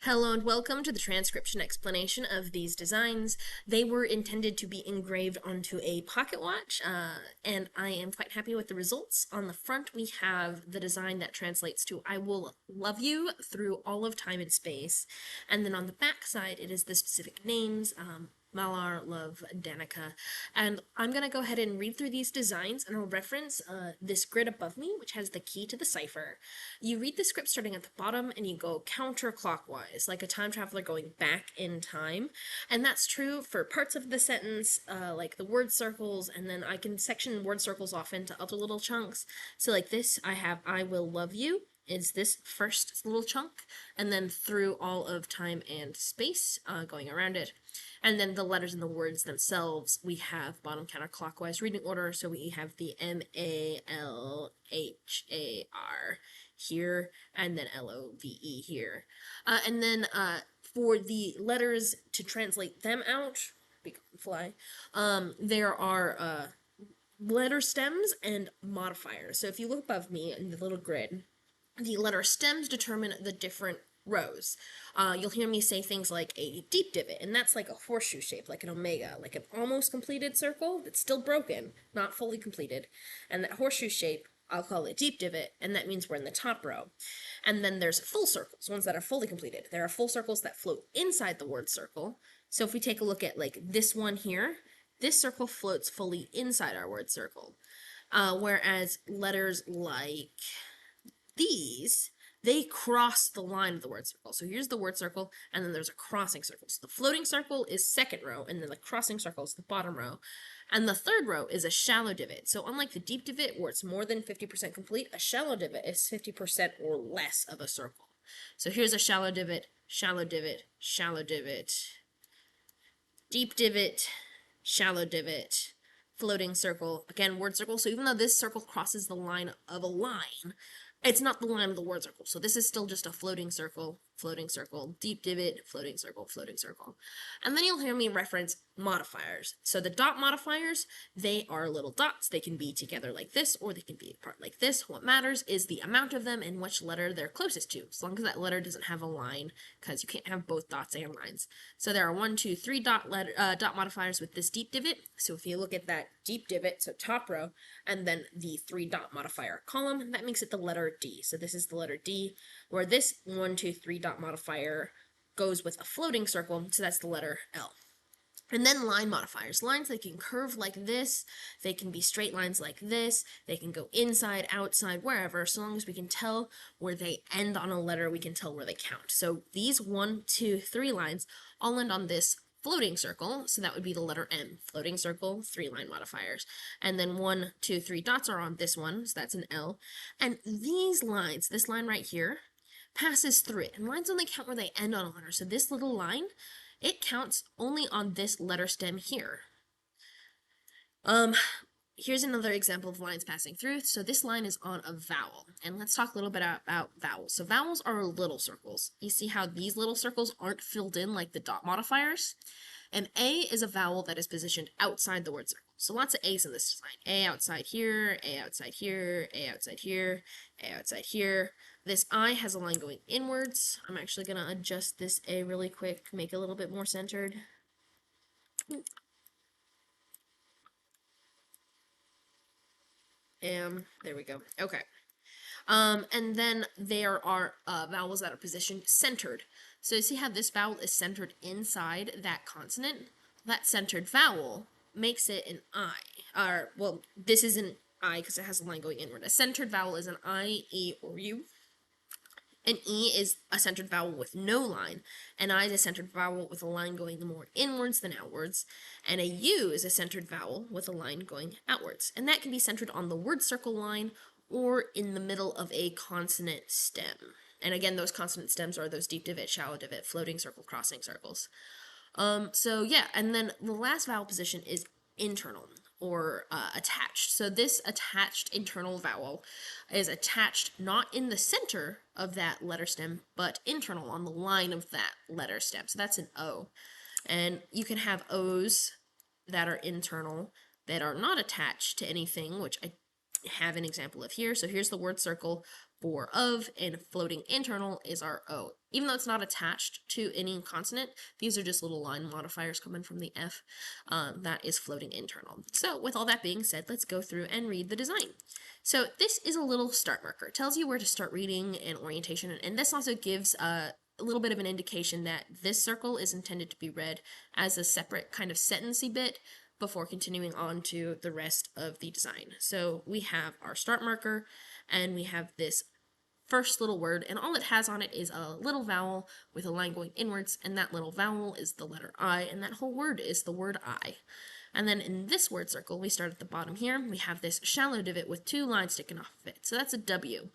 Hello and welcome to the transcription explanation of these designs. They were intended to be engraved onto a pocket watch, and I am quite happy with the results. On the front, we have the design that translates to "I will love you through all of time and space," and then on the back side, it is the specific names, Malhar Love Danica. And I'm going to go ahead and read through these designs, and I'll reference this grid above me, which has the key to the cipher. You read the script starting at the bottom, and you go counterclockwise, like a time traveler going back in time. And that's true for parts of the sentence, like the word circles, and then I can section word circles off into other little chunks. So like this, I have "I will love you" is this first little chunk, and then "through all of time and space," going around it. And then the letters and the words themselves, we have bottom counterclockwise reading order, so we have the Malhar here, and then Love here. And then for the letters to translate them out, fly, there are letter stems and modifiers. So if you look above me in the little grid, the letter stems determine the different rows. You'll hear me say things like a deep divot, and that's like a horseshoe shape, like an omega, like an almost completed circle that's still broken, not fully completed. And that horseshoe shape, I'll call it deep divot, and that means we're in the top row. And then there's full circles, ones that are fully completed. There are full circles that float inside the word circle. So if we take a look at like this one here, this circle floats fully inside our word circle. Whereas letters like these, they cross the line of the word circle. So here's the word circle, and then there's a crossing circle. So the floating circle is second row, and then the crossing circle is the bottom row. And the third row is a shallow divot. So unlike the deep divot, where it's more than 50% complete, a shallow divot is 50% or less of a circle. So here's a shallow divot, shallow divot, shallow divot, deep divot, shallow divot, floating circle, again, word circle. So even though this circle crosses the line of a line, it's not the line of the word circle. So this is still just a floating circle, deep divot, floating circle, floating circle. And then you'll hear me reference modifiers. So the dot modifiers, they are little dots. They can be together like this, or they can be apart like this. What matters is the amount of them and which letter they're closest to, as long as that letter doesn't have a line, because you can't have both dots and lines. So there are 1, 2, 3 dot modifiers with this deep divot. So if you look at that deep divot, so top row, and then the 3 dot modifier column, that makes it the letter D. So this is the letter D, where this 1, 2, 3 dot modifier goes with a floating circle, so that's the letter L. And then line modifiers. Lines, they can curve like this, they can be straight lines like this, they can go inside, outside, wherever, so long as we can tell where they end on a letter, we can tell where they count. So these 1, 2, 3 lines all end on this floating circle, so that would be the letter M, floating circle, 3 line modifiers. And then 1, 2, 3 dots are on this one, so that's an L. And these lines, this line right here, passes through it. And lines only count where they end on a letter. So this little line, it counts only on this letter stem here. Here's another example of lines passing through. So this line is on a vowel. And let's talk a little bit about vowels. So vowels are little circles. You see how these little circles aren't filled in like the dot modifiers? And A is a vowel that is positioned outside the word circle. So lots of A's in this design. A outside here, A outside here, A outside here, A outside here. This I has a line going inwards. I'm actually going to adjust this A really quick, make it a little bit more centered. And there we go. Okay. And then there are vowels that are positioned centered. So you see how this vowel is centered inside that consonant? That centered vowel makes it an I. Or, well, this is an I because it has a line going inward. A centered vowel is an I, E, or U. An E is a centered vowel with no line. An I is a centered vowel with a line going more inwards than outwards. And a U is a centered vowel with a line going outwards. And that can be centered on the word circle line or in the middle of a consonant stem. And again, those consonant stems are those deep divot, shallow divot, floating circle, crossing circles. So yeah, and then the last vowel position is internal or attached. So this attached internal vowel is attached not in the center of that letter stem, but internal on the line of that letter stem. So that's an O. And you can have O's that are internal that are not attached to anything, which I have an example of here. So here's the word circle, for of, and floating internal is our O. Even though it's not attached to any consonant, these are just little line modifiers coming from the F. That is floating internal. So with all that being said, let's go through and read the design. So this is a little start marker. It tells you where to start reading and orientation, and this also gives a little bit of an indication that this circle is intended to be read as a separate kind of sentencey bit before continuing on to the rest of the design. So we have our start marker, and we have this first little word, and all it has on it is a little vowel with a line going inwards, and that little vowel is the letter I, and that whole word is the word I. And then in this word circle, we start at the bottom here, we have this shallow divot with 2 lines sticking off of it, so that's a W.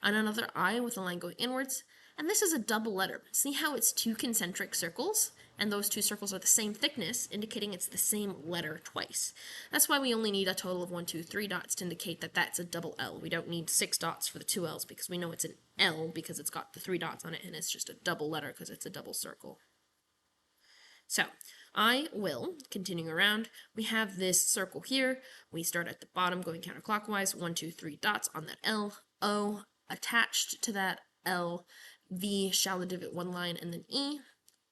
And another I with a line going inwards, and this is a double letter. See how it's 2 concentric circles? And those 2 circles are the same thickness, indicating it's the same letter twice. That's why we only need a total of 1, 2, 3 dots to indicate that that's a double L. We don't need 6 dots for the 2 L's because we know it's an L because it's got the 3 dots on it, and it's just a double letter because it's a double circle. So, I will, continuing around, we have this circle here. We start at the bottom going counterclockwise, 1, 2, 3 dots on that L, O, attached to that L, V, shallow divot 1 line, and then E,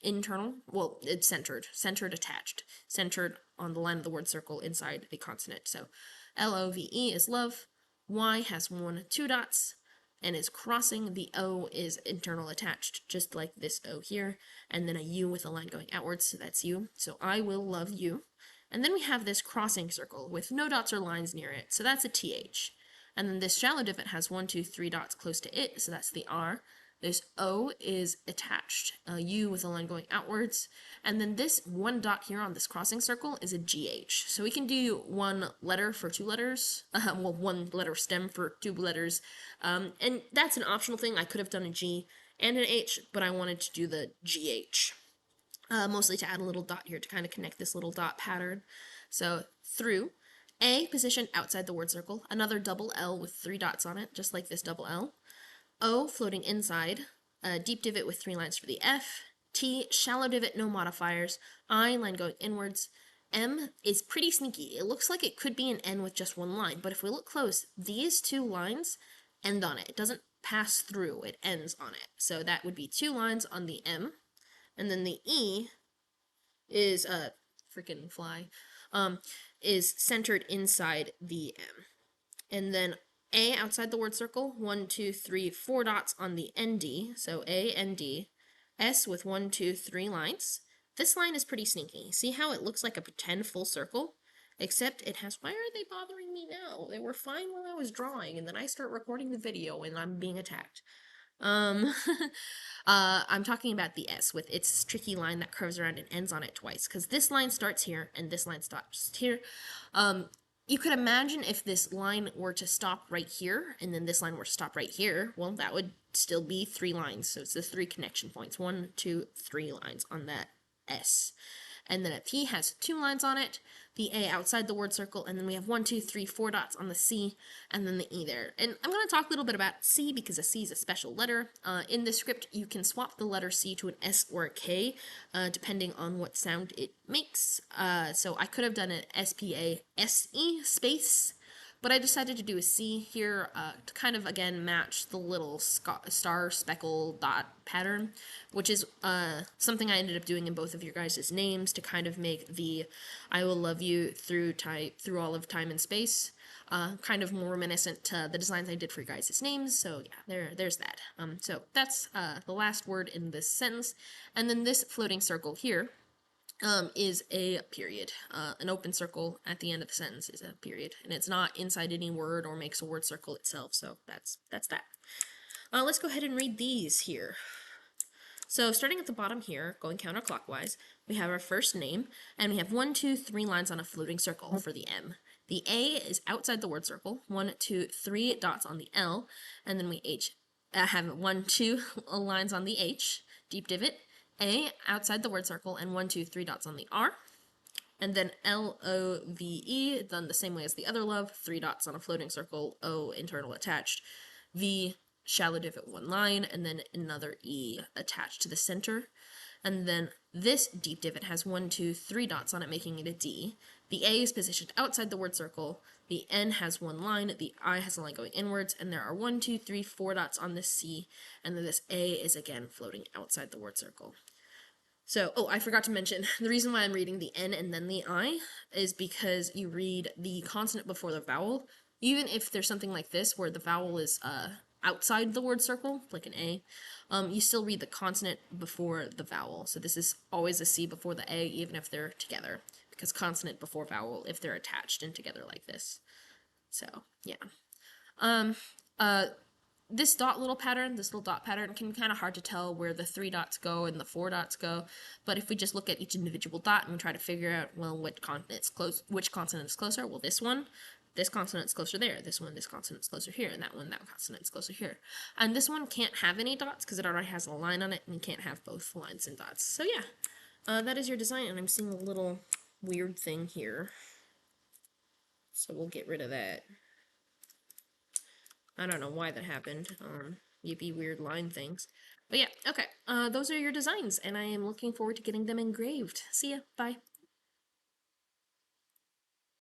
internal, well, it's centered attached, centered on the line of the word circle inside the consonant. So L-O-V-E is love, Y has 1, 2 dots, and is crossing. The O is internal attached, just like this O here, and then a U with a line going outwards, so that's you. So I will love you. And then we have this crossing circle with no dots or lines near it, so that's a TH. And then this shallow divot has 1, 2, 3 dots close to it, so that's the R. This O is attached, a U with a line going outwards, and then this 1 dot here on this crossing circle is a GH. So we can do 1 letter for 2 letters, well, 1 letter stem for 2 letters, and that's an optional thing. I could have done a G and an H, but I wanted to do the GH, mostly to add a little dot here to kind of connect this little dot pattern. So through. A positioned outside the word circle, another double L with 3 dots on it, just like this double L. O floating inside, a deep divot with 3 lines for the F. T shallow divot, no modifiers. I line going inwards. M is pretty sneaky. It looks like it could be an N with just 1 line, but if we look close, these 2 lines end on it. It doesn't pass through, it ends on it. So that would be 2 lines on the M, and then the E is freaking fly. Is centered inside the M. And then A outside the word circle, 1, 2, 3, 4 dots on the ND, so A, ND. S with 1, 2, 3 lines. This line is pretty sneaky. See how it looks like a pretend full circle? Except it has, why are they bothering me now? They were fine while I was drawing, and then I start recording the video and I'm being attacked. I'm talking about the S with its tricky line that curves around and ends on it twice, because this line starts here and this line stops here. You could imagine if this line were to stop right here and then this line were to stop right here, well, that would still be 3 lines. So it's the 3 connection points, 1, 2, 3 lines on that S. And then a T has 2 lines on it, the A outside the word circle, and then we have 1, 2, 3, 4 dots on the C, and then the E there. And I'm going to talk a little bit about C because a C is a special letter. In the script, you can swap the letter C to an S or a K, depending on what sound it makes. So I could have done an S-P-A-S-E space, but I decided to do a C here to kind of, again, match the little star speckle dot pattern, which is something I ended up doing in both of your guys' names to kind of make the I will love you through all of time and space kind of more reminiscent to the designs I did for your guys' names. So yeah, there's that. So that's the last word in this sentence. And then this floating circle here is a period. An open circle at the end of the sentence is a period, and it's not inside any word or makes a word circle itself, so that's that. Let's go ahead and read these here. So starting at the bottom here, going counterclockwise, we have our first name, and we have 1, 2, 3 lines on a floating circle for the M. The A is outside the word circle, 1, 2, 3 dots on the L, and then we have 1, 2 lines on the H, deep divot, A outside the word circle, and 1, 2, 3 dots on the R. And then L-O-V-E, done the same way as the other love, 3 dots on a floating circle, O internal attached, V shallow divot 1 line, and then another E attached to the center. And then this deep divot has 1, 2, 3 dots on it, making it a D. The A is positioned outside the word circle, the N has one line, the I has a line going inwards, and there are 1, 2, 3, 4 dots on this C, and then this A is again floating outside the word circle. So, I forgot to mention, the reason why I'm reading the N and then the I is because you read the consonant before the vowel. Even if there's something like this, where the vowel is outside the word circle, like an A, you still read the consonant before the vowel. So this is always a C before the A, even if they're together, because consonant before vowel if they're attached and together like this. So, yeah. This little dot pattern can be kind of hard to tell where the 3 dots go and the 4 dots go, but if we just look at each individual dot and we try to figure out, well, which consonant is closer, well, this consonant is closer there, this consonant is closer here, and that consonant is closer here. And this one can't have any dots because it already has a line on it, and you can't have both lines and dots. So yeah, that is your design, and I'm seeing a little weird thing here. So we'll get rid of that. I don't know why that happened. Yippee weird line things. But yeah, okay. Those are your designs, and I am looking forward to getting them engraved. See ya. Bye.